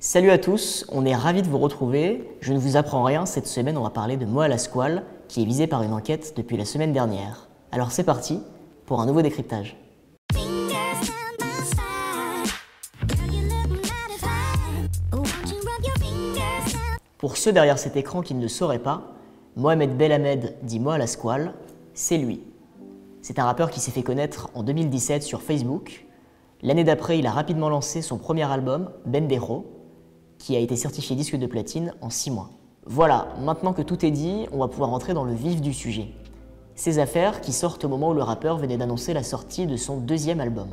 Salut à tous, on est ravis de vous retrouver. Je ne vous apprends rien, cette semaine on va parler de Moa Lasquale, qui est visé par une enquête depuis la semaine dernière. Alors c'est parti pour un nouveau décryptage. Pour ceux derrière cet écran qui ne le sauraient pas, Mohamed Belhamed dit Moa Lasquale, c'est lui. C'est un rappeur qui s'est fait connaître en 2017 sur Facebook. L'année d'après, il a rapidement lancé son premier album, Bendero, qui a été certifié disque de platine en 6 mois. Voilà, maintenant que tout est dit, on va pouvoir entrer dans le vif du sujet. Ces affaires qui sortent au moment où le rappeur venait d'annoncer la sortie de son deuxième album.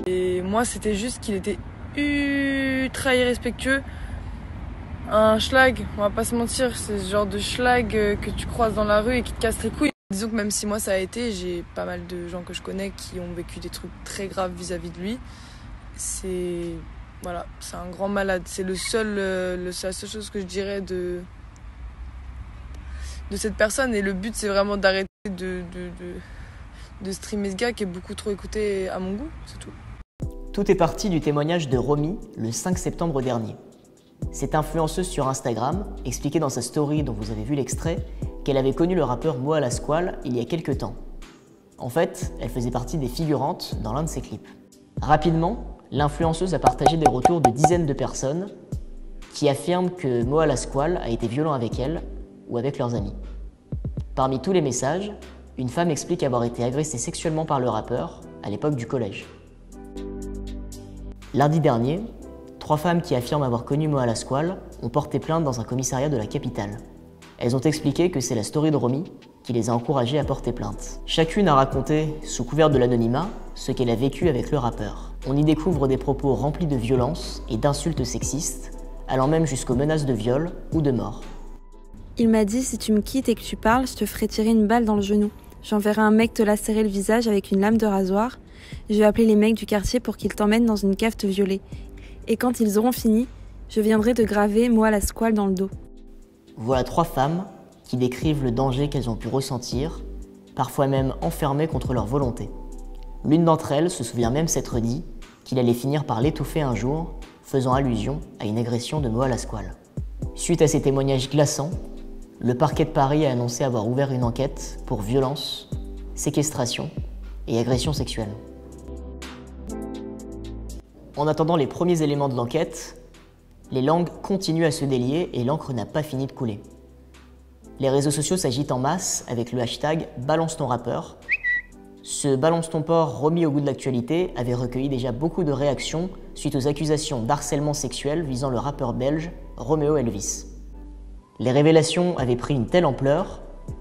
Et moi, c'était juste qu'il était ultra irrespectueux. Un schlag, on va pas se mentir, c'est ce genre de schlag que tu croises dans la rue et qui te casse les couilles. Disons que même si moi ça a été, j'ai pas mal de gens que je connais qui ont vécu des trucs très graves vis-à-vis de lui. C'est un grand malade. C'est la seule chose que je dirais de cette personne. Et le but, c'est vraiment d'arrêter de streamer ce gars qui est beaucoup trop écouté à mon goût, c'est tout. Tout est parti du témoignage de Romy le 5 septembre dernier. Cette influenceuse sur Instagram expliquait dans sa story dont vous avez vu l'extrait qu'elle avait connu le rappeur Moa Lasquale il y a quelques temps. En fait, elle faisait partie des figurantes dans l'un de ses clips. Rapidement, l'influenceuse a partagé des retours de dizaines de personnes qui affirment que Moa Lasquale a été violent avec elle ou avec leurs amis. Parmi tous les messages, une femme explique avoir été agressée sexuellement par le rappeur à l'époque du collège. Lundi dernier, 3 femmes qui affirment avoir connu Moa Lasquale ont porté plainte dans un commissariat de la capitale. Elles ont expliqué que c'est la story de Romy qui les a encouragées à porter plainte. Chacune a raconté, sous couvert de l'anonymat, ce qu'elle a vécu avec le rappeur. On y découvre des propos remplis de violence et d'insultes sexistes, allant même jusqu'aux menaces de viol ou de mort. Il m'a dit « Si tu me quittes et que tu parles, je te ferai tirer une balle dans le genou. J'enverrai un mec te lacérer le visage avec une lame de rasoir. Je vais appeler les mecs du quartier pour qu'ils t'emmènent dans une cave te violer. Et quand ils auront fini, je viendrai te graver Moa Lasquale dans le dos. » Voilà 3 femmes qui décrivent le danger qu'elles ont pu ressentir, parfois même enfermées contre leur volonté. L'une d'entre elles se souvient même s'être dit qu'il allait finir par l'étouffer un jour, faisant allusion à une agression de Moa Lasquale. Suite à ces témoignages glaçants, le parquet de Paris a annoncé avoir ouvert une enquête pour violence, séquestration et agression sexuelle. En attendant les premiers éléments de l'enquête, les langues continuent à se délier et l'encre n'a pas fini de couler. Les réseaux sociaux s'agitent en masse avec le hashtag « Balance ton rappeur ». Ce « Balance ton porc » remis au goût de l'actualité avait recueilli déjà beaucoup de réactions suite aux accusations d'harcèlement sexuel visant le rappeur belge Romeo Elvis. Les révélations avaient pris une telle ampleur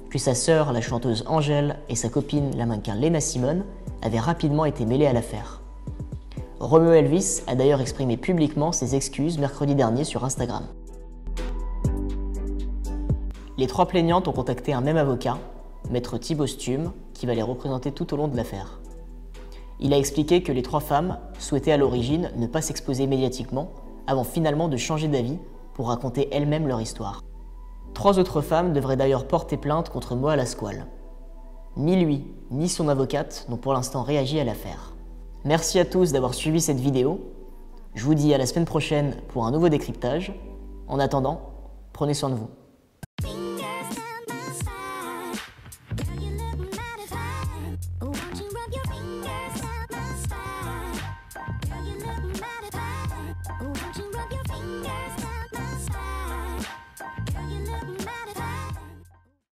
que sa sœur, la chanteuse Angèle, et sa copine, la mannequin Lena Simone, avaient rapidement été mêlées à l'affaire. Romeo Elvis a d'ailleurs exprimé publiquement ses excuses mercredi dernier sur Instagram. Les 3 plaignantes ont contacté un même avocat, maître Thibaut Stume, qui va les représenter tout au long de l'affaire. Il a expliqué que les 3 femmes souhaitaient à l'origine ne pas s'exposer médiatiquement avant finalement de changer d'avis pour raconter elles-mêmes leur histoire. 3 autres femmes devraient d'ailleurs porter plainte contre Moa Lasquale. Ni lui, ni son avocate n'ont pour l'instant réagi à l'affaire. Merci à tous d'avoir suivi cette vidéo. Je vous dis à la semaine prochaine pour un nouveau décryptage. En attendant, prenez soin de vous.